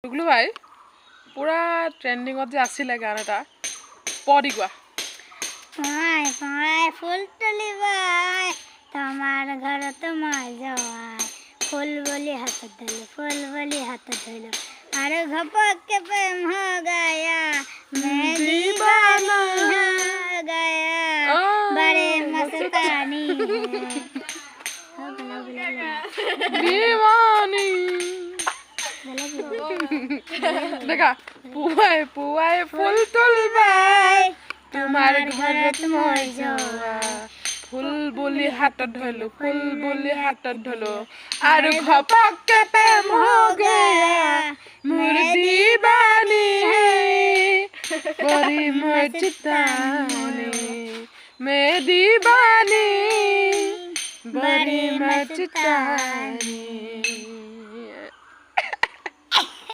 টুকলু ভাই পুৰা ট্ৰেন্ডিংত যে আছিলে গান এটা পড়ি গোৱা পঢ়াই পঢ়াই ফুল তুলিবাই তোমাৰ ঘৰত মই যোৱাই ফুল বুলি হাতত ধৰিলোঁ ফুল বুলি হাতত ধৰিলোঁ আৰু ঘপককে প্ৰেম হৈ গায়া मैं दीवानी हो गया बड़े मस्तानी दीवानी দেখা পুৱাই পুৱাই ফুল তুলিবাই তোমাৰ ঘৰত মই যোৱা ফুল বুলি হাতত ধৰিলোঁ ফুল বুলি হাতত ধৰিলোঁ আৰু ঘপককে প্ৰেম হৈ গয়া মোৰ दीवानी बड़ी मस्तानी मैं दीवानी बड़ी मस्तानी